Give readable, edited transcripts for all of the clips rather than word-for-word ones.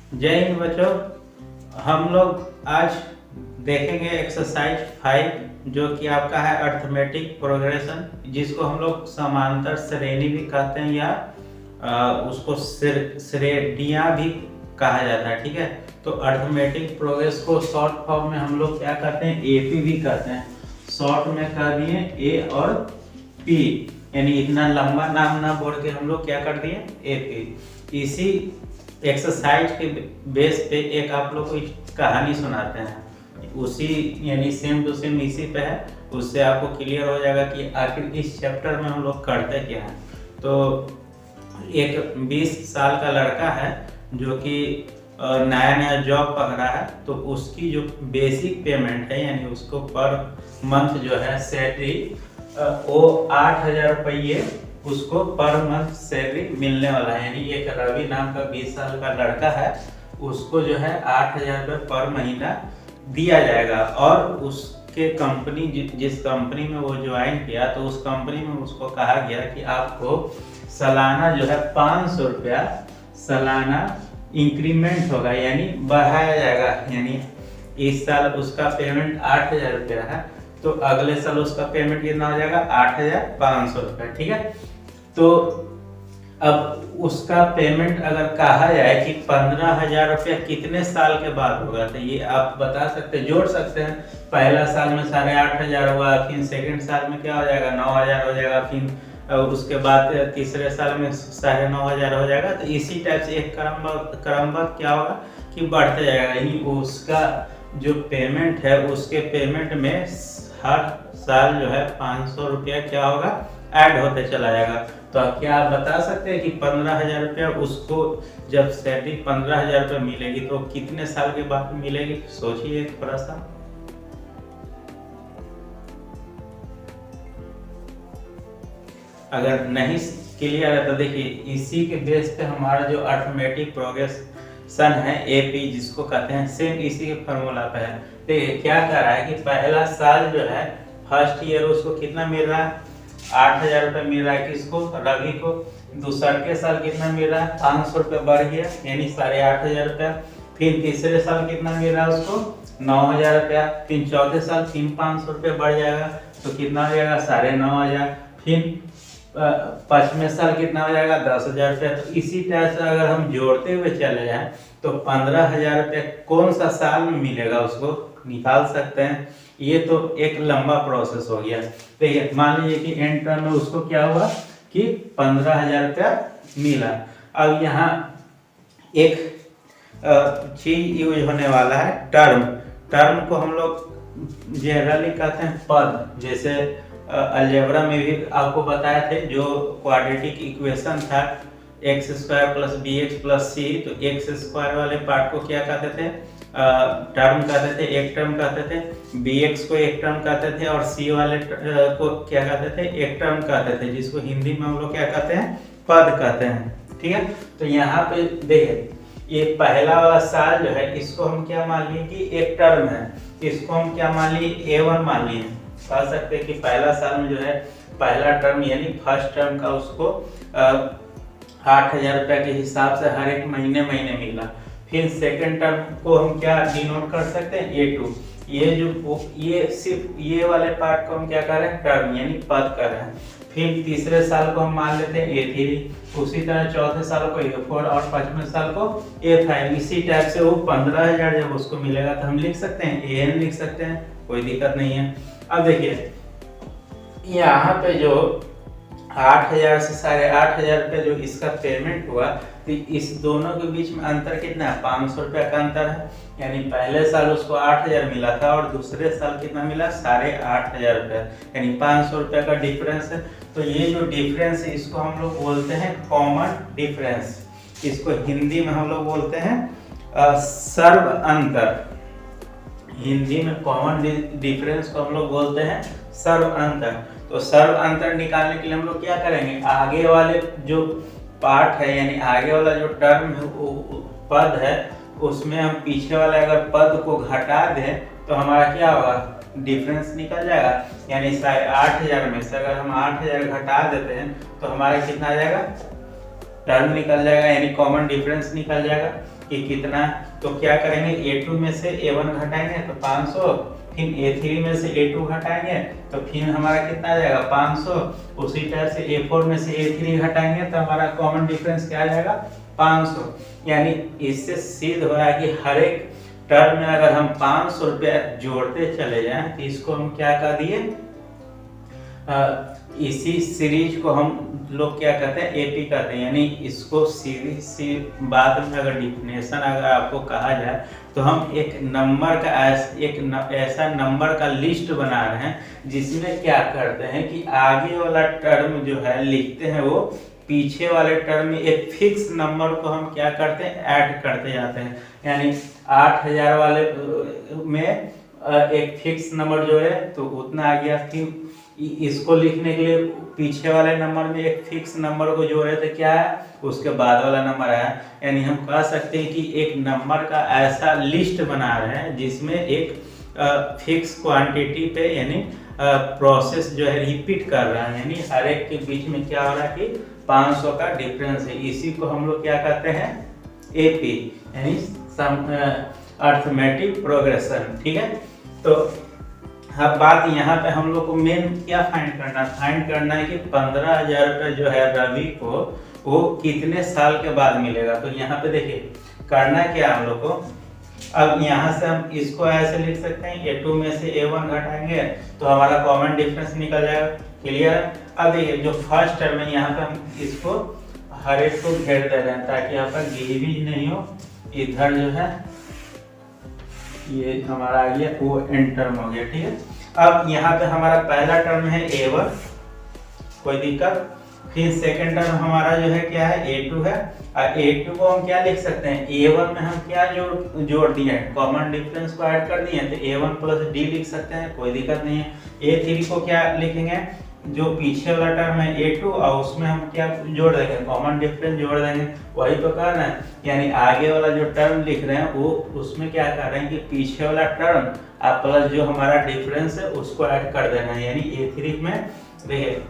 जय हिंद बच्चों। हम लोग आज देखेंगे एक्सरसाइज 5 जो कि आपका है अर्थमेटिक प्रोग्रेशन, जिसको हम लोग समांतर श्रेणी भी कहते हैं या उसको श्रेणियाँ भी कहा जाता है। ठीक है, तो अर्थमेटिक प्रोग्रेस को शॉर्ट फॉर्म में हम लोग क्या कहते हैं, एपी भी कहते हैं। शॉर्ट में कह दिए ए और पी, यानी इतना लंबा नाम ना बोल के हम लोग क्या कर दिए, एपी। इसी एक्सरसाइज के बेस पे एक आप लोग को कहानी सुनाते हैं, उसी यानी सेम टू सेम इसी पे है। उससे आपको क्लियर हो जाएगा कि आखिर इस चैप्टर में हम लोग करते क्या हैं। तो एक 20 साल का लड़का है जो कि नया नया जॉब पकड़ा है, तो उसकी जो बेसिक पेमेंट है यानी उसको पर मंथ जो है सैलरी वो 8,000 रुपये उसको पर मंथ सैलरी मिलने वाला है। यानी एक रवि नाम का 20 साल का लड़का है, उसको जो है 8,000 रुपये पर महीना दिया जाएगा। और उसके कंपनी जिस कंपनी में वो ज्वाइन किया, तो उस कंपनी में उसको कहा गया कि आपको सालाना जो है 500 रुपया सालाना इंक्रीमेंट होगा, यानी बढ़ाया जाएगा। यानी इस साल उसका पेमेंट 8,000 रुपया है, तो अगले साल उसका पेमेंट कितना हो जाएगा, 8,500 रुपया। ठीक है, तो अब उसका पेमेंट अगर कहा जाए कि 15,000 रुपया कितने साल के बाद होगा, तो ये आप बता सकते हैं, जोड़ सकते हैं। पहला साल में 8,500 हुआ, फिर सेकंड साल में क्या हो जाएगा, 9,000 हो जाएगा, फिर उसके बाद तीसरे साल में 9,500 हो जाएगा। तो इसी टाइप से एक क्रमबद्ध क्या होगा कि बढ़ते जाएगा। यानी उसका जो पेमेंट है, उसके पेमेंट में हर साल जो है 500 रुपया क्या होगा, ऐड होते चला जाएगा। तो क्या आप बता सकते हैं कि 15,000 रुपया उसको जब सैलरी 15,000 रुपया मिलेगी तो कितने साल के बाद मिलेगी, सोचिए थोड़ा सा। अगर नहीं क्लियर है तो देखिए, इसी के बेस पे हमारा जो अर्थमेटिक प्रोग्रेशन है एपी जिसको कहते हैं, सेम इसी के फॉर्मूला पे है। देखिए क्या कर रहा है कि पहला साल जो है फर्स्ट ईयर उसको कितना मिल रहा है, 8,000 रुपये मिल रहा है किसको, रवि को। दूसरे साल कितना मिल रहा है, 500 रुपये बढ़ गया, यानी 8,500 रुपया। फिर तीसरे साल कितना मिल रहा है उसको, 9,000 रुपया। फिर चौथे साल फिर 500 रुपये बढ़ जाएगा, तो कितना हो जाएगा, 9,500। फिर पांचवें साल कितना हो जाएगा, 10,000 रुपया। तो इसी तरह से अगर हम जोड़ते हुए चले जाएं तो 15,000 रुपया कौन सा साल में मिलेगा उसको निकाल सकते हैं। ये तो एक लंबा प्रोसेस हो गया। तो मान लीजिए कि एंड टर्म में उसको क्या हुआ कि 15,000 रुपया मिला। अब यहाँ एक चीज यूज होने वाला है, टर्म। टर्म को हम लोग जनरली कहते हैं पद। जैसे अलजेब्रा में भी आपको बताया थे, जो क्वाड्रेटिक इक्वेशन था x² plus bx plus c, तो x² वाले पार्ट को क्या कहते थे, टर्म कहते थे, एक टर्म कहते थे। bx को एक टर्म कहते थे, और c वाले को क्या कहते थे, एक टर्म कहते थे, जिसको हिंदी में हम लोग क्या कहते हैं, पद कहते हैं। ठीक है, तो यहाँ पे देखिए, ये पहला वाला साल जो है इसको हम क्या मान लिए कि एक टर्म है, इसको हम क्या मान लिए, A1 मान लिए। कह सकते हैं कि पहला साल में जो है पहला टर्म यानी फर्स्ट टर्म का उसको 8,000 रुपया के हिसाब से हर एक महीने महीने मिला। फिर सेकंड टर्म को हम क्या डिनोट कर सकते हैं, A2। ये सिर्फ ये वाले पार्ट को हम क्या कर रहे हैं, टर्म यानी पद कर रहे हैं। फिर तीसरे साल को हम मान लेते हैं A3, उसी तरह चौथे साल को A4 और पांचवें साल को A5। इसी टाइप से वो 15,000 जब उसको मिलेगा तो हम लिख सकते हैं AN लिख सकते हैं, कोई दिक्कत नहीं है। अब देखिए यहाँ पे जो 8,000 से 8,500 रुपये जो इसका पेमेंट हुआ, तो इस दोनों के बीच में अंतर कितना है, 500 रुपया का अंतर है। यानी पहले साल उसको 8,000 मिला था और दूसरे साल कितना मिला, 8,500 रुपया, यानी 500 रुपया का डिफरेंस है। तो ये जो डिफरेंस है इसको हम लोग बोलते हैं कॉमन डिफरेंस। इसको हिंदी में हम लोग बोलते हैं सर्व अंतर। हिंदी में कॉमन डिफरेंस को हम लोग बोलते हैं सर्व अंतर। तो सर्व अंतर निकालने के लिए हम लोग क्या करेंगे, आगे वाले जो पार्ट है यानी आगे वाला जो टर्म है पद है, उसमें हम पीछे वाले अगर पद को घटा दें तो हमारा क्या होगा, डिफरेंस निकल जाएगा। यानी 8,500 में से अगर हम 8,000 घटा देते हैं तो हमारा कितना आ जाएगा, टर्म निकल जाएगा, यानी कॉमन डिफरेंस निकल जाएगा। कि कितना, तो क्या करेंगे A2 में से A1 घटाएंगे तो 500, फिर A3 में से A2 घटाएंगे तो फिर हमारा कितना आ जाएगा 500, उसी टाइप से A4 में से A3 घटाएंगे तो हमारा कॉमन डिफरेंस क्या आ जाएगा 500। यानी इससे सिद्ध हो रहा है कि हर एक टर्म में अगर हम 500 रुपया जोड़ते चले जाएं तो इसको हम क्या कर दिए, इसी सीरीज को हम लोग क्या कहते हैं एपी कहते हैं। यानी इसको सीरीज सी बाद में अगर डिफिनेशन अगर आपको कहा जाए तो हम एक नंबर का ऐसा नंबर का लिस्ट बना रहे हैं जिसमें क्या करते हैं कि आगे वाला टर्म जो है लिखते हैं वो पीछे वाले टर्म में एक फिक्स नंबर को हम क्या करते हैं ऐड करते जाते हैं। यानी 8000 वाले में एक फिक्स नंबर जोड़े तो उतना आ गया, फिर इसको लिखने के लिए पीछे वाले नंबर में एक फिक्स नंबर को जोड़े तो क्या है उसके बाद वाला नंबर आया। यानी हम कह सकते हैं कि एक नंबर का ऐसा लिस्ट बना रहे हैं जिसमें एक फिक्स क्वांटिटी पे यानी प्रोसेस जो है रिपीट कर रहा है, यानी हर एक के बीच में क्या हो रहा है कि 500 का डिफरेंस है। इसी को हम लोग क्या कहते हैं एपी यानी अर्थमेटिक प्रोग्रेशन। ठीक है, तो अब बात यहाँ पे हम लोग को मेन क्या फाइंड करना है कि 15,000 रुपये जो है रवि को वो कितने साल के बाद मिलेगा। तो यहाँ पे देखिए करना क्या हम लोग को, अब यहाँ से हम इसको ऐसे लिख सकते हैं A2 में से A1 घटाएंगे तो हमारा कॉमन डिफरेंस निकल जाएगा। क्लियर। अब देखिए जो फर्स्ट टर्म है यहाँ पे हम इसको हर एक को घेर दे रहे हैं ताकि यहाँ पर गिवी नहीं हो। इधर जो है ये हमारा आ गया वो एन टर्म हो गया। ठीक है, अब यहाँ पे हमारा पहला टर्म है A1, कोई दिक्कत। फिर सेकंड टर्म हमारा जो है क्या है A2 है, और A2 को हम क्या लिख सकते हैं A1 में हम क्या जोड़ दिए हैं कॉमन डिफरेंस को ऐड कर दिए हैं तो A1 प्लस D लिख सकते हैं, कोई दिक्कत नहीं है। A3 को क्या लिखेंगे जो पीछे वाला टर्म है A2 और उसमें हम क्या जोड़ देंगे कॉमन डिफरेंस जोड़ देंगे, वही तो कर रहे हैं। यानी आगे वाला जो टर्म लिख रहे हैं वो उसमें क्या कर रहे हैं कि पीछे वाला टर्म और प्लस जो हमारा डिफरेंस है उसको ऐड कर देना है। यानी A3 में देखिए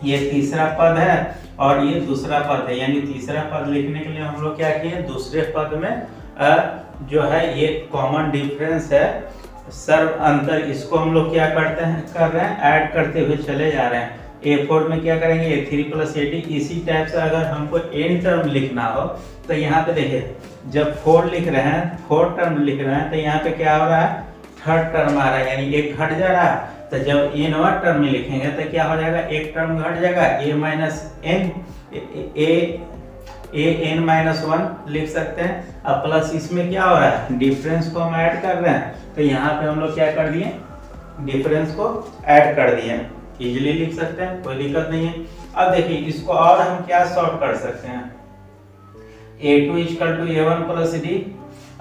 ये तीसरा पद है और ये दूसरा पद है, यानी तीसरा पद लिखने के लिए हम लोग क्या किए दूसरे पद में जो है ये कॉमन डिफरेंस है सर्व अंतर, इसको हम लोग क्या करते हैं कर रहे हैं ऐड करते हुए चले जा रहे हैं। A4 में क्या करेंगे A3 प्लस AD। इसी टाइप से अगर हमको n टर्म लिखना हो तो यहाँ पे देखिए जब 4 लिख रहे हैं 4 टर्म लिख रहे हैं तो यहाँ पे क्या हो रहा है थर्ड टर्म आ रहा है, यानी एक घट जा रहा है। तो जब n टर्म में लिखेंगे तो क्या हो जाएगा एक टर्म घट जाएगा a minus n a n minus 1 लिख सकते हैं। अब प्लस इसमें क्या हो रहा है डिफरेंस को हम ऐड कर रहे हैं तो यहाँ पे हम लोग क्या कर दिए डिफरेंस को ऐड कर दिए, इजीली लिख सकते हैं, कोई दिक्कत नहीं है। अब देखिए इसको और हम क्या सॉल्व कर सकते हैं A2 equal to A1 plus D।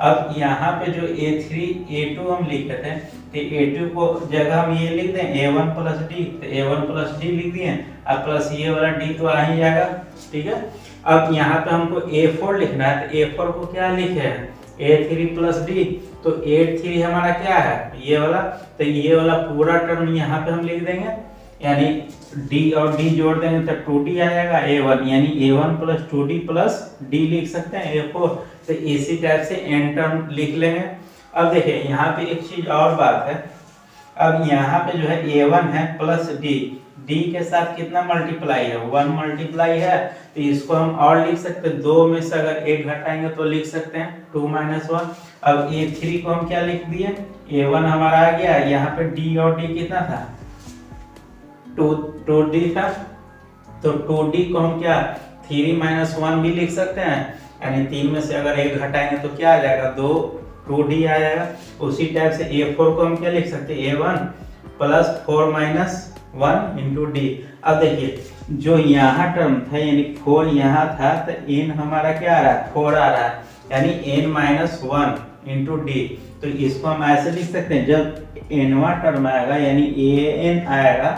अब यहाँ पे जो A2 हम लिख रहे थे तो A2 को जगह हम ये लिख दें A1 प्लस D, तो A1 प्लस D लिख दिए। अब प्लस ये वाला D तो आ ही जाएगा। ठीक है, अब यहाँ पे हमको A4 लिखना है तो A4 को क्या लिखे हैं A3 प्लस D, तो A3 हमारा क्या है ये वाला, तो ये वाला पूरा टर्म यहाँ पे हम लिख देंगे, यानी D और D जोड़ देंगे तो 2D आ जाएगा A1, यानी A1 plus 2D plus D लिख सकते हैं A4। तो इसी टाइप से n टर्म लिख लेंगे। अब देखिए यहाँ पे एक चीज और बात है, अब यहाँ पे जो है A1 है प्लस D के साथ कितना मल्टीप्लाई है 1 मल्टीप्लाई है, तो इसको हम और लिख सकते हैं 2 में से अगर 1 घटाएंगे तो लिख सकते हैं 2 माइनस 1। अब A3 को हम क्या लिख दिए A1 हमारा आ गया, यहाँ पे D और D कितना था 2D था, तो 2D को हम क्या 3 माइनस 1 भी लिख सकते हैं, यानी 3 में से अगर 1 घटाएंगे तो क्या आ जाएगा 2D आ जाएगा। उसी टाइप से A4 को हम क्या लिख सकते हैं A1 plus 4 minus 1 into D। अब देखिए जो यहाँ टर्म था यानी 4 यहाँ था तो n हमारा क्या आ रहा है 4 आ रहा है, यानी n माइनस 1 इंटू D। तो इसको हम ऐसे लिख सकते हैं जब nवा टर्म आएगा यानी an आएगा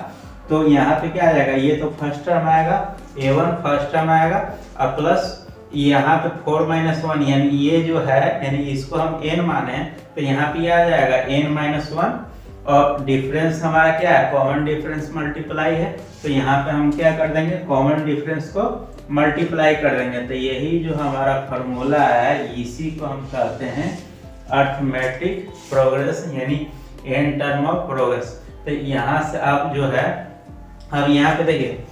तो यहाँ पे क्या आ जाएगा ये तो फर्स्ट टर्म आएगा A1 फर्स्ट टर्म आएगा और प्लस यहाँ पे 4 माइनस 1 यानी ये जो है यानी इसको हम n माने तो यहाँ पे आ जाएगा n माइनस 1 और डिफरेंस हमारा क्या है कॉमन डिफरेंस मल्टीप्लाई है, तो यहाँ पे हम क्या कर देंगे कॉमन डिफरेंस को मल्टीप्लाई कर देंगे। तो यही जो हमारा फार्मूला है इसी को हम कहते हैं अर्थमेटिक प्रोग्रेस, यानी एन टर्म ऑफ प्रोग्रेस। तो यहाँ से आप जो है, अब यहाँ पे देखिए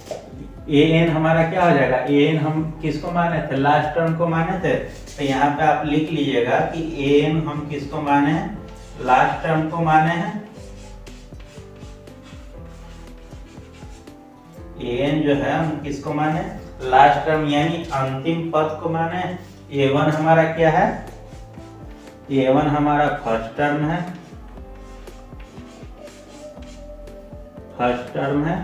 ए एन हमारा क्या हो जाएगा, ए एन हम किसको माने थे, लास्ट टर्म को माने थे। तो यहाँ पे आप लिख लीजिएगा कि ए एन हम किसको माने हैं, लास्ट टर्म को माने हैं। ए एन जो है हम किसको माने, लास्ट टर्म यानी अंतिम पद को माने। ए वन हमारा क्या है, ए वन हमारा फर्स्ट टर्म है, फर्स्ट टर्म है।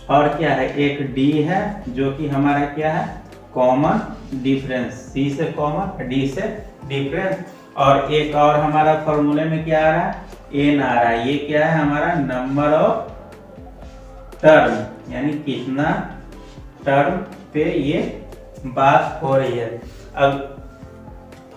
और क्या है, एक डी है जो कि हमारा क्या है, कॉमन डिफरेंस, सी से कॉमन, डी से डिफरेंस। और एक और हमारा फॉर्मूले में क्या आ रहा है, एन आ रहा है। ये क्या है हमारा, नंबर ऑफ टर्म, यानी कितना टर्म पे ये बात हो रही है। अब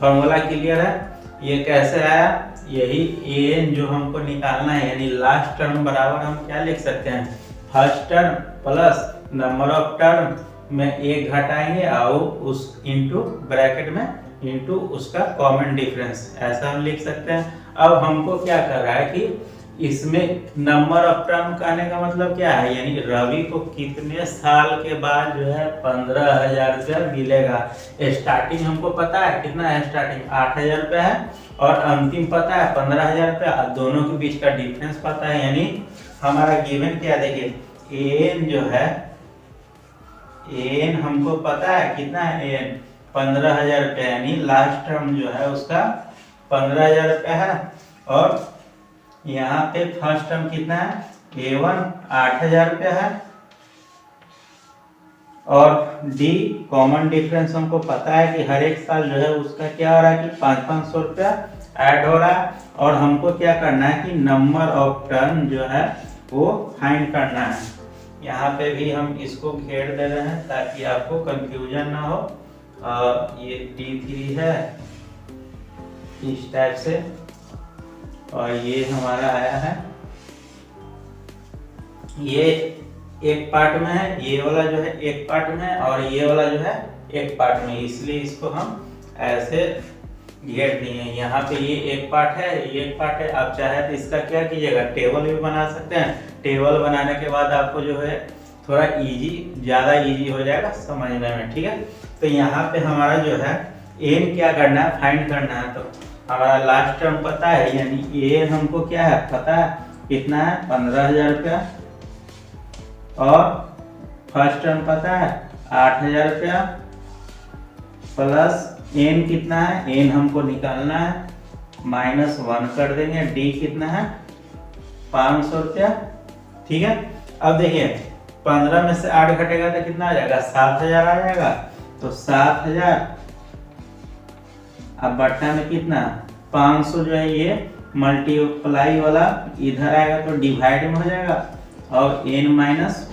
फॉर्मूला क्लियर है, ये कैसे आया, यही एन जो हमको निकालना है, यानी लास्ट टर्म बराबर हम क्या लिख सकते हैं, first term plus number of term में एक घटाएंगे और उस इंटू ब्रैकेट में इंटू उसका कॉमन डिफरेंस, ऐसा हम लिख सकते हैं। अब हमको क्या कर रहा है कि इसमें नंबर ऑफ टर्म कहने का मतलब क्या है, यानी रवि को कितने साल के बाद जो है 15,000 रुपया मिलेगा। स्टार्टिंग हमको पता है कितना है, स्टार्टिंग 8,000 रुपया है और अंतिम पता है 15,000 रुपया, दोनों के बीच का डिफरेंस पता है। यानी हमारा गिवन क्या, देखिए एन जो है, एन हमको पता है कितना है, एन 15,000 रुपया, यानी लास्ट टर्म जो है उसका 15,000 रुपया है। और यहाँ पे फर्स्ट टर्म कितना है, ए वन 8,000 रुपया है। और डी कॉमन डिफरेंस हमको पता है कि हर एक साल जो है उसका क्या हो रहा है कि 500 रुपया ऐड हो रहा है। और हमको क्या करना है कि नंबर ऑफ टर्म जो है वो फाइंड करना है। यहाँ पे भी हम इसको घेर दे रहे हैं ताकि आपको कंफ्यूजन ना हो। ये D3 है इस टाइप से, और ये हमारा आया है, ये एक पार्ट में है, ये वाला जो है एक पार्ट में है और ये वाला जो है एक पार्ट में, इसलिए इसको हम ऐसे घेर दिए हैं। यहाँ पे ये एक पार्ट है, ये एक पार्ट है। आप चाहे तो इसका क्या कीजिएगा, टेबल भी बना सकते हैं। टेबल बनाने के बाद आपको जो है थोड़ा इजी, ज़्यादा इजी हो जाएगा समझने में, ठीक है। तो यहाँ पे हमारा जो है एन क्या करना है, फाइंड करना है। तो हमारा लास्ट टर्म पता है, यानी एन हमको क्या है पता है, कितना है 15,000 रुपया। और फर्स्ट टर्म पता है 8,000 रुपया, प्लस एन कितना है, एन हमको निकालना है, -1 कर देंगे। डी कितना है 500 रुपया, ठीक है। अब देखिए 15 में से 8 घटेगा तो कितना आ जाएगा, 7,000 आ जाएगा। तो 7,000 अब बट्टा में कितना 500 जो है ये मल्टीप्लाई वाला इधर आएगा तो डिवाइड में हो जाएगा और n-1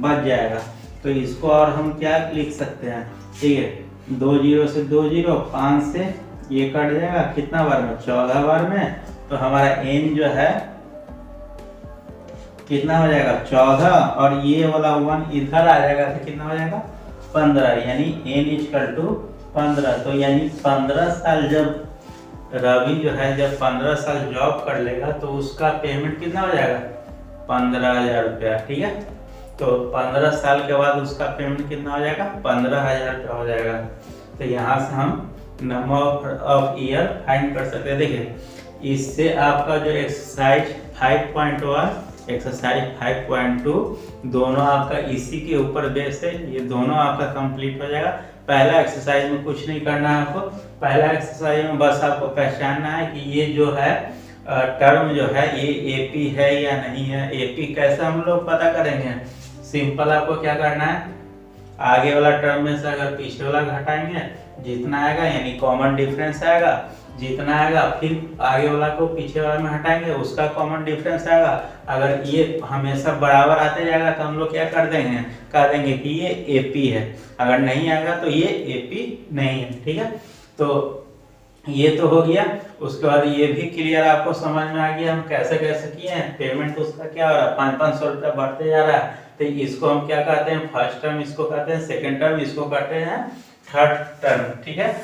बच जाएगा। तो इसको और हम क्या लिख सकते हैं, ठीक है, 2 0 से 2 0, 5 से ये कट जाएगा, कितना बार में 14 बार में। तो हमारा n जो है कितना हो जाएगा 14, और ये वाला 1 इधर आ जाएगा तो कितना हो जाएगा 15, यानी n = 15। तो यानी 15 साल जब रवि जो है जब 15 साल जॉब कर लेगा तो उसका पेमेंट कितना हो जाएगा 15,000 रुपया, ठीक है। तो 15 साल के बाद उसका पेमेंट कितना हो जाएगा 15,000 रुपया हो जाएगा। तो यहाँ से हम नंबर ऑफ ईयर फाइंड कर सकते हैं। देखिए इससे आपका जो एक्सरसाइज 5.1 एक्सरसाइज 5.2 दोनों आपका इसी के ऊपर बेस है, ये दोनों आपका कंप्लीट हो जाएगा। पहला एक्सरसाइज में कुछ नहीं करना है आपको, पहला एक्सरसाइज में बस आपको पहचानना है कि ये जो है टर्म जो है ये एपी है या नहीं है। एपी कैसे हम लोग पता करेंगे, सिंपल आपको क्या करना है, आगे वाला टर्म में से अगर पीछे वाला घटाएंगे जितना आएगा यानी कॉमन डिफरेंस आएगा, जितना आएगा फिर आगे वाला को पीछे वाला में हटाएंगे उसका कॉमन डिफरेंस आएगा। अगर ये हमेशा बराबर आते जाएगा तो हम लोग क्या कर देंगे, कह देंगे कि ये एपी है। अगर नहीं आएगा तो ये एपी नहीं है, ठीक है। तो ये तो हो गया। उसके बाद ये भी क्लियर आपको समझ में आ गया हम कैसे कैसे किए हैं। पेमेंट उसका क्या हो रहा है 500 रुपया बढ़ते जा रहा है, तो इसको हम क्या कहते हैं, फर्स्ट टर्म इसको कहते हैं, सेकेंड टर्म इसको कहते हैं, थर्ड टर्म, ठीक है।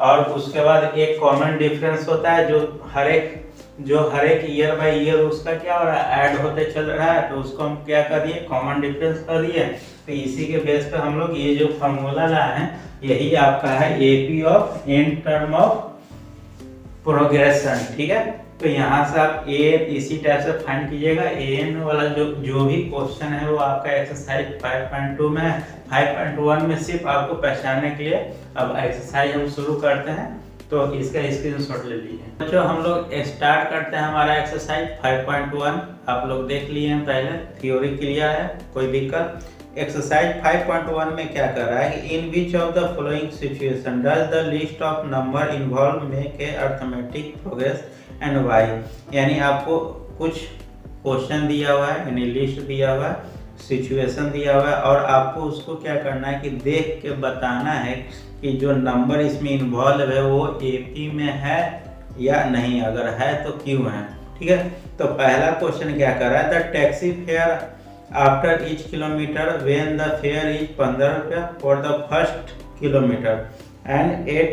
और उसके बाद एक कॉमन डिफरेंस होता है जो हर एक ईयर बाय ईयर उसका क्या हो रहा है, ऐड होते चल रहा है, तो उसको हम क्या कर दिए, कॉमन डिफरेंस कर दिए। तो इसी के बेस पे हम लोग ये जो फॉर्मूला लाए हैं, यही आपका है AP of an term of progression, ठीक है। तो यहाँ से आप ए इसी टाइप से फाइंड कीजिएगा। एन वाला जो भी क्वेश्चन है वो आपका एक्सरसाइज 5.2 में है। 5.1 में सिर्फ आपको पहचानने के लिए अब एक्सरसाइज हम शुरू करते हैं, तो इसका स्क्रीनशॉट ले लीजिए। बच्चों हम लोग स्टार्ट करते हैं हमारा एक्सरसाइज 5.1। आप लोग देख लिए हैं पहले, थ्योरी क्लियर है, कोई दिक्कत। एक्सरसाइज 5.1 में क्या कर रहा है, in which of the following situation does the list of number involve make a arithmetic progress and why. यानी आपको कुछ क्वेश्चन दिया हुआ है, यानी लिस्ट दिया हुआ है, सिचुएशन दिया हुआ है, और आपको उसको क्या करना है कि देख के बताना है कि जो नंबर इसमें इन्वॉल्व है वो एपी में है या नहीं, अगर है तो क्यों है, ठीक है। तो पहला क्वेश्चन क्या कर रहा है, the taxi fare after each kilometre when the fair is 15 रुपया for the first kilometre and 8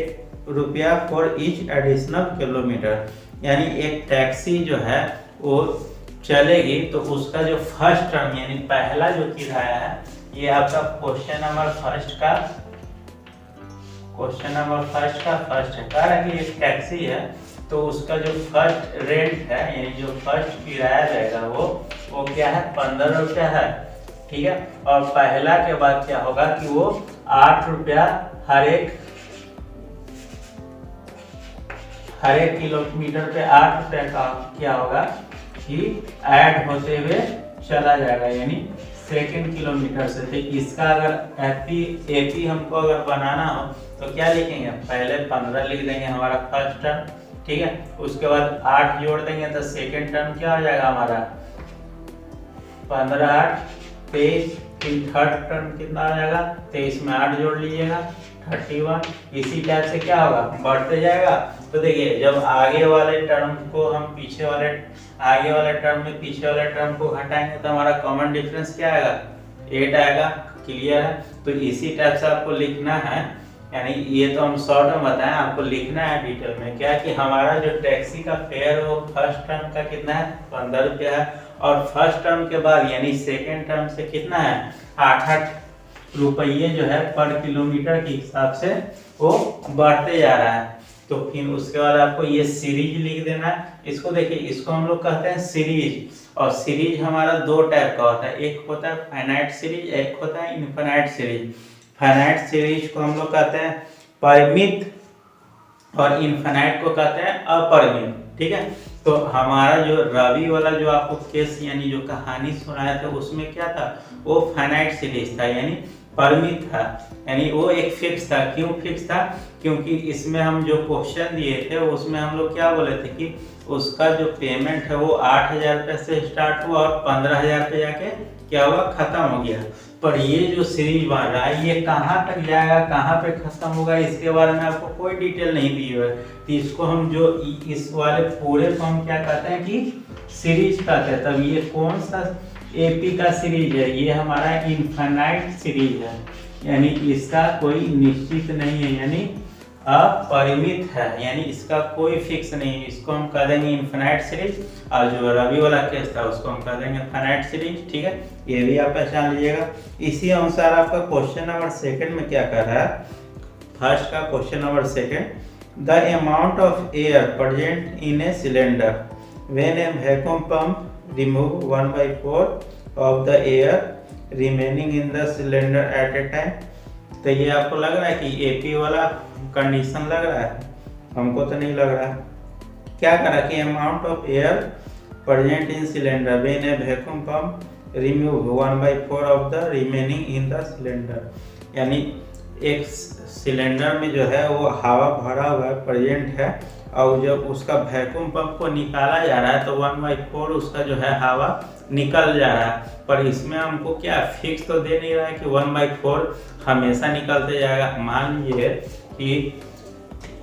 रुपया फॉर ईच एडिशनल किलोमीटर। यानी एक टैक्सी जो है वो चलेगी तो उसका जो फर्स्ट टर्म यानी पहला जो किराया है, ये आपका क्वेश्चन नंबर फर्स्ट का फर्स्ट है। कह रहा है कि एक टैक्सी है तो उसका जो फर्स्ट रेंट है यानी जो फर्स्ट किराया जाएगा वो क्या है, 15 रुपया है, ठीक है। और पहला के बाद क्या होगा कि वो 8 रुपया हर एक किलोमीटर पे 8 रुपया का क्या होगा कि ऐड होते हुए चला जाएगा, यानी सेकेंड किलोमीटर से। तो इसका अगर एपी हमको अगर बनाना हो तो क्या लिखेंगे, पहले 15 लिख देंगे हमारा फर्स्ट टर्म, ठीक है। उसके बाद 8 जोड़ देंगे तो सेकेंड टर्म क्या हो जाएगा हमारा 15 8 23। फिर थर्ड टर्म कितना आ जाएगा, 23 में 8 जोड़ लीजिएगा 31। इसी टाइप से क्या होगा, बढ़ते जाएगा। तो देखिए जब आगे वाले टर्म को हम आगे वाले टर्म में पीछे वाले टर्म को घटाएंगे तो हमारा कॉमन डिफरेंस क्या आएगा, 8 आएगा, क्लियर है। तो इसी टाइप से आपको लिखना है, यानी ये तो हम शॉर्ट में बताएं, आपको लिखना है डिटेल में क्या कि हमारा जो टैक्सी का फेयर वो फर्स्ट टर्म का कितना है, 15 रुपया है, और फर्स्ट टर्म के बाद यानी सेकेंड टर्म से कितना है, 8 रुपये जो है पर किलोमीटर के हिसाब से वो बढ़ते जा रहा है। तो फिर उसके बाद आपको ये सीरीज लिख देना है। इसको देखिए, इसको हम लोग कहते हैं सीरीज, और सीरीज हमारा दो टाइप का होता है, एक होता है फाइनाइट सीरीज, एक होता है इनफाइनाइट सीरीज। फाइनाइट सीरीज को हम लोग कहते हैं परिमित और इनफाइनाइट को कहते हैं अपरिमित, ठीक है। तो हमारा जो रवि वाला जो आपको केस यानी जो कहानी सुनाया था उसमें क्या था, वो फाइनाइट सीरीज था यानी परिमित था, यानी वो एक फिक्स था। क्यों फिक्स था, क्योंकि इसमें हम जो क्वेश्चन दिए थे उसमें हम लोग क्या बोले थे कि उसका जो पेमेंट है वो 8,000 रुपये से स्टार्ट हुआ और 15,000 पे जाके क्या हुआ, खत्म हो गया। पर ये जो सीरीज बन रहा है ये कहाँ तक जाएगा, कहाँ पे खत्म होगा, इसके बारे में आपको कोई डिटेल नहीं दी हुई है। तो इसको हम जो इस वाले पूरे को हम क्या कहते हैं कि सीरीज कहते हैं। तब ये कौन सा एपी का सीरीज है, ये हमारा इनफाइनाइट सीरीज है, यानी इसका कोई निश्चित नहीं है, यानी अपरिमित है, यानी इसका कोई फिक्स नहीं है। इसको हम कह देंगे इनफाइनाइट सीरीज, और जो रवि वाला केस था उसको हम कह देंगे फाइनाइट सीरीज, ठीक है। ये भी आप पहचान लीजिएगा। इसी अनुसार आपका क्वेश्चन नंबर सेकंड में क्या कर रहा है, फर्स्ट का question number second, the amount of air present in a cylinder when A vacuum pump remove 1/4 of the air remaining in the cylinder at a time। तो ये आपको लग रहा है कि एपी वाला कंडीशन लग रहा है, हमको तो नहीं लग रहा है। क्या करा कि amount of air present in cylinder when A vacuum pump remove 1/4 of the remaining in the cylinder, यानी एक सिलेंडर में जो है वो हवा भरा हुआ है, प्रेजेंट है, और जब उसका वैक्यूम पंप को निकाला जा रहा है तो 1/4 उसका जो है हवा निकल जा रहा है। पर इसमें हमको क्या फिक्स तो दे नहीं रहा है कि 1/4 हमेशा निकलते जाएगा। मान लीजिए कि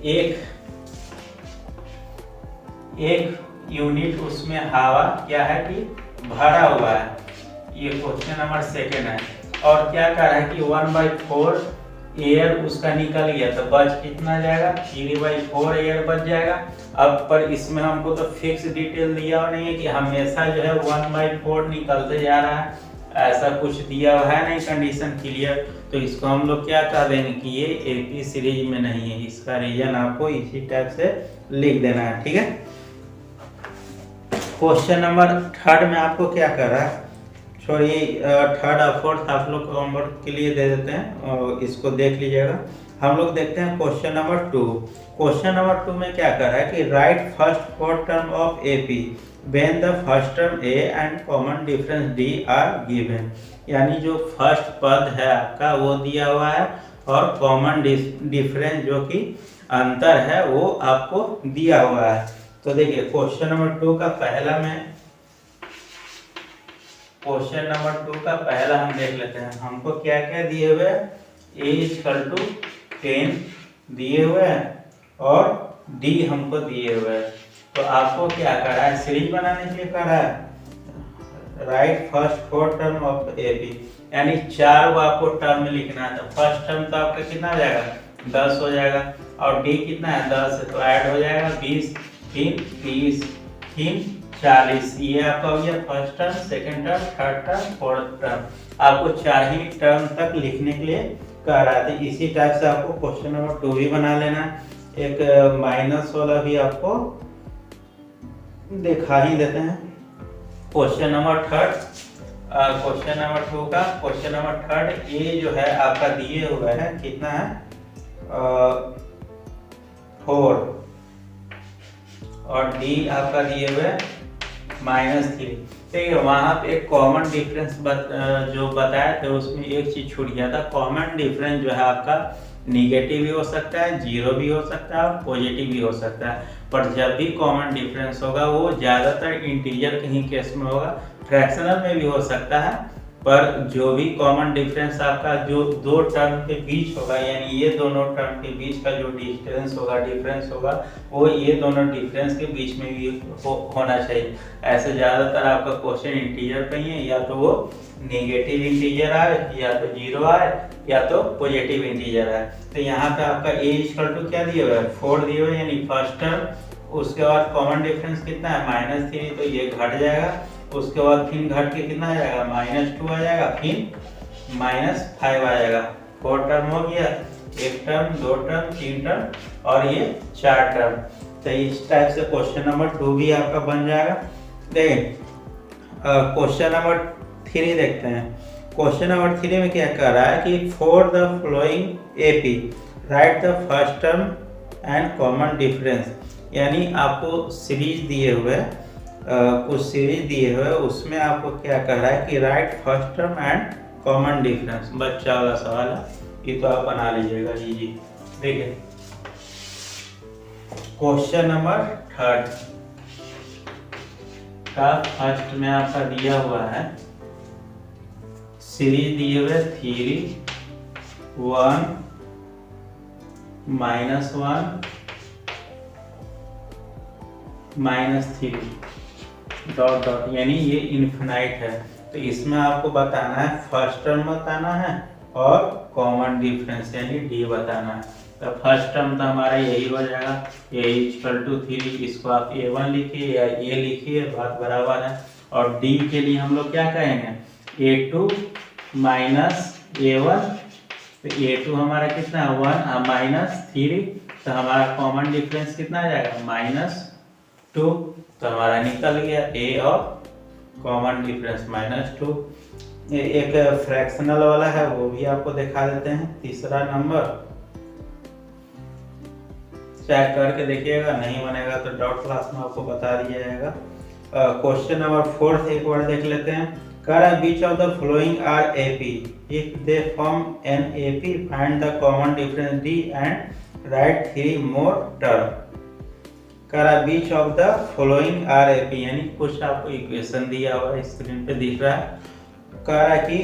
एक यूनिट उसमें हवा क्या है कि भरा हुआ है, ये क्वेश्चन नंबर सेकेंड है। और क्या कर रहा है कि 1/4 एयर उसका निकल गया तो बच कितना जाएगा, 3/4 एयर बच जाएगा। अब पर इसमें हमको तो फिक्स डिटेल दिया हुआ नहीं है कि हमेशा जो है 1/4 निकलते जा रहा है, ऐसा कुछ दिया हुआ है नहीं कंडीशन क्लियर। तो इसको हम लोग क्या कर देंगे कि ये एपी सीरीज में नहीं है, इसका रीजन आपको इसी टाइप से लिख देना है, ठीक है। क्वेश्चन नंबर थर्ड में आपको क्या कर रहा है, छोड़िए थर्ड और फोर्थ आप लोग होमवर्क के लिए दे देते हैं और इसको देख लीजिएगा। हम लोग देखते हैं क्वेश्चन नंबर 2। क्वेश्चन नंबर 2 में क्या कर रहा है कि right first 4 term of AP when the first term A and common difference D R given. यानी जो फर्स्ट पद है आपका वो दिया हुआ है और कॉमन डिफरेंस जो कि अंतर है वो आपको दिया हुआ है। तो देखिए क्वेश्चन नंबर 2 का पहला हम देख लेते हैं। हमको क्या क्या दिए हुए हैं, a = 10 दिए हुए हैं और d हमको दिए हुए हैं। तो आपको क्या कर रहा है, सीरीज बनाने के लिए कर रहा है right first 4 term of AP, यानी 4 को आपको टर्म में लिखना है। तो फर्स्ट टर्म तो आपका कितना हो जाएगा, 10 हो जाएगा और d कितना है 10 है, तो ऐड हो जाएगा 20, 3 30, 3 40। ये आपका हो गया first term, second term, third term, fourth term. आपको 4 ही टर्म तक लिखने के लिए कह रहा था। इसी टाइप से आपको क्वेश्चन नंबर 2 भी बना लेना है। एक माइनस वाला भी आपको दिखा ही देते हैं। क्वेश्चन नंबर 2 का क्वेश्चन नंबर 3 ये जो है आपका दिए हुए हैं कितना है 4 और डी आपका दिए हुए -3। ठीक है, वहाँ पे एक कॉमन डिफरेंस जो बताया था उसमें एक चीज छूट गया था। कॉमन डिफरेंस जो है आपका निगेटिव भी हो सकता है, जीरो भी हो सकता है, पॉजिटिव भी हो सकता है। पर जब भी कॉमन डिफरेंस होगा वो ज़्यादातर इंटीजर के ही केस में होगा, फ्रैक्शनल में भी हो सकता है। पर जो भी कॉमन डिफरेंस आपका जो 2 टर्म के बीच होगा, यानी ये दोनों टर्म के बीच का जो डिफरेंस होगा वो ये दोनों डिफरेंस के बीच में भी होना चाहिए। ऐसे ज़्यादातर आपका क्वेश्चन इंटीजर पे ही है, या तो वो नेगेटिव इंटीजर आए, या तो जीरो आए, या तो पॉजिटिव इंटीजर आए। तो यहाँ पे आपका a क्या दिए हुए है 4 दिए हुए, यानी फर्स्ट टर्म। उसके बाद कॉमन डिफरेंस कितना है -3, तो ये घट जाएगा। उसके बाद फिर घट के कितना आ जाएगा -2 आ जाएगा, फिर -5 आ जाएगा। 4 टर्म हो गया, 1 टर्म, 2 टर्म, 3 टर्म और ये 4 टर्म। तो इस टाइप से क्वेश्चन नंबर 2 भी आपका बन जाएगा। देखिए क्वेश्चन नंबर 3 देखते हैं। क्वेश्चन नंबर 3 में क्या कर रहा है कि for the flowing AP right the first term and common difference. यानी आपको सीरीज दिए हुए कुछ सीरीज दिए हुए उसमें आपको क्या कर रहा है कि right first term and common difference. बच्चा वाला सवाल है, ये तो आप बना लीजिएगा जी। देखिए क्वेश्चन नंबर 3 का फर्स्ट में आपका दिया हुआ है सीरीज दिए हुए 3 1 -1 -3 ... यानी ये इन्फिनाइट है। तो इसमें आपको बताना है फर्स्ट टर्म बताना है और कॉमन डिफरेंस यानी डी बताना है। तो फर्स्ट टर्म तो हमारा यही हो जाएगा a = 3। इसको आप a1 लिखिए या a लिखिए, बात बराबर है। और डी के लिए हम लोग क्या कहेंगे a2 - a1। तो a2 हमारा कितना है 1 -3। तो हमारा कॉमन डिफरेंस कितना आ जाएगा -2। तो हमारा निकल गया a और कॉमन डिफरेंस -2। एक फ्रैक्शनल वाला है वो भी आपको दिखा देते हैं। तीसरा नंबर चेक करके देखिएगा, नहीं बनेगा तो डाउट क्लास में आपको बता दिया जाएगा। क्वेश्चन नंबर 4 एक बार देख लेते हैं। करें which of the following are AP if they form an AP find the common difference D and write 3 more term। करा which of the following are A P, यानी कुछ आपको इक्वेशन दिया हुआ है स्क्रीन पे दिख रहा है। कह रहा है कि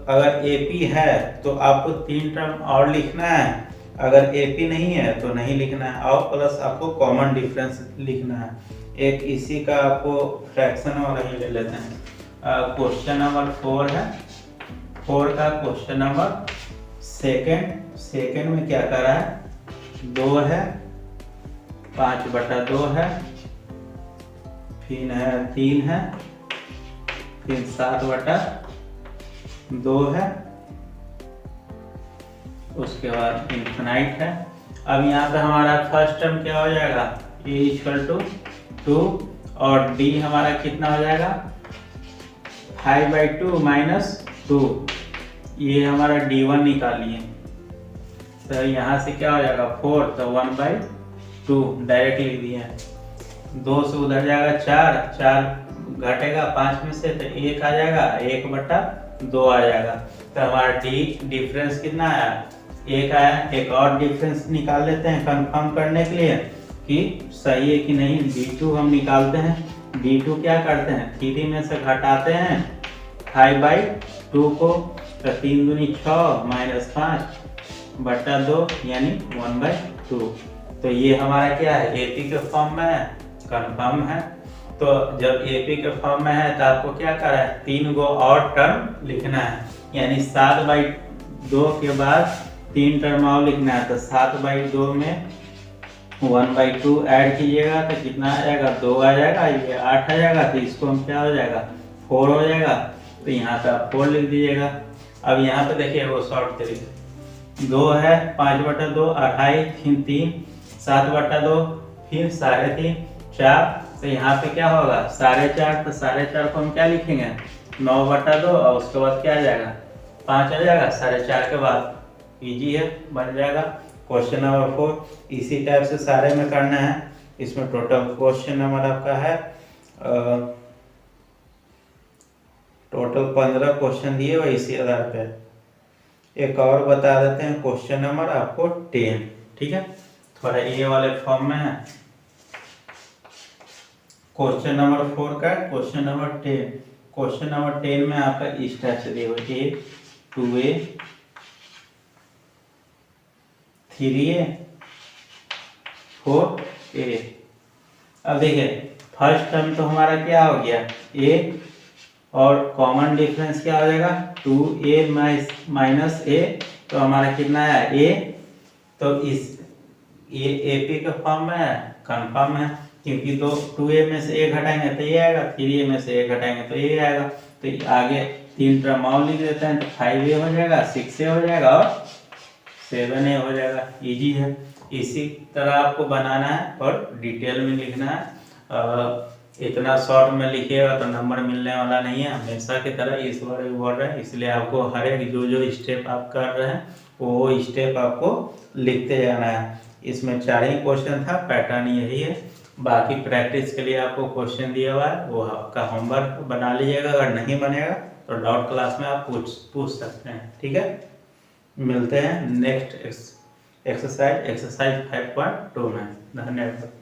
अगर ए पी है तो आपको 3 टर्म और लिखना है, अगर ए पी नहीं है तो नहीं लिखना है, और प्लस आपको कॉमन डिफरेंस लिखना है। एक इसी का आपको फ्रैक्शन वाला ही ले लेते हैं। क्वेश्चन नंबर 4 है। 4 का क्वेश्चन नंबर सेकेंड में क्या कर रहा है, 2 है, 5/2 है, फिर है 3 है, फिर 7/2 है, उसके बाद इन्फिनाइट है। अब यहाँ पे हमारा फर्स्ट टर्म क्या हो जाएगा, a = 2 और d हमारा कितना हो जाएगा 5/2 - 2, ये हमारा d1 निकालिए। तो यहाँ से क्या हो जाएगा 4, तो 1/2 डायरेक्ट लिख दिए। 2 से उधर जाएगा 4 घटेगा 5 में से, तो 1 आ जाएगा, 1/2 आ जाएगा। तो हमारा डिफरेंस कितना आया, 1 आया। एक और डिफरेंस निकाल लेते हैं कंफर्म करने के लिए कि सही है कि नहीं। d2 हम निकालते हैं। d2 क्या करते हैं, 3 में से घटाते हैं 5/2 को, तो 3 दूनी 6 - 5/2 यानी 1/2। तो ये हमारा क्या है, एपी के फॉर्म में है, कंफर्म है। तो जब एपी के फॉर्म में है तो आपको क्या करना है, 3 गो और टर्म लिखना है, यानी 7/2 के बाद 3 टर्म और लिखना है। तो 7/2 में 1/2 ऐड कीजिएगा तो कितना आ जाएगा, 2 आ जाएगा, ये 8 आ जाएगा। तो इसको हम क्या हो जाएगा 4 हो जाएगा। तो यहाँ पे आप 4 लिख दीजिएगा। अब यहाँ पे देखिए वो शॉर्ट तरीका, 2 है, 5/2 28, फिर 3 7/2, फिर 3.5 4। तो यहाँ पे क्या होगा 4.5, तो 4.5 को हम क्या लिखेंगे 9/2 और उसके बाद क्या आ जाएगा 5 आ जाएगा 4.5 के बाद। इजी है, बन जाएगा। क्वेश्चन नंबर 4 इसी टाइप से सारे में करना है। इसमें टोटल क्वेश्चन नंबर आपका है टोटल 15 क्वेश्चन दिए हुए। इसी आधार पे एक और बता देते हैं, क्वेश्चन नंबर आपको 10, ठीक है, थोड़ा ये वाले फॉर्म में है। क्वेश्चन नंबर 4 का क्वेश्चन नंबर 10। क्वेश्चन नंबर 10 में आपका इस टाइप से दिए हुए 2a 3a 4a। अब देखिए फर्स्ट टर्म तो हमारा क्या हो गया a, और कॉमन डिफरेंस क्या हो जाएगा 2a - a, तो हमारा कितना है a। तो इस ये एपी के फॉर्म में है, कंफर्म है, क्योंकि 2a में से a घटाएंगे तो ये आएगा, 3a में से a घटाएंगे तो ये आएगा। तो आगे 3 टर्म और लिख देते हैं, तो 5a हो जाएगा, 6a हो जाएगा और 7a हो जाएगा। इजी है। इसी तरह आपको बनाना है और डिटेल में लिखना है। इतना शॉर्ट में लिखिएगा तो नंबर मिलने वाला नहीं है। हमेशा की तरह इस बार भी बोल रहे हैं, इसलिए आपको हर एक जो स्टेप आप कर रहे हैं वो स्टेप आपको लिखते जाना है। इसमें 4 ही क्वेश्चन था, पैटर्न यही है। बाकी प्रैक्टिस के लिए आपको क्वेश्चन दिया हुआ है, वो आपका होमवर्क बना लीजिएगा। अगर नहीं बनेगा तो डाउट क्लास में आप पूछ सकते हैं, ठीक है। मिलते हैं नेक्स्ट एक्सरसाइज 5.2 में। धन्यवाद।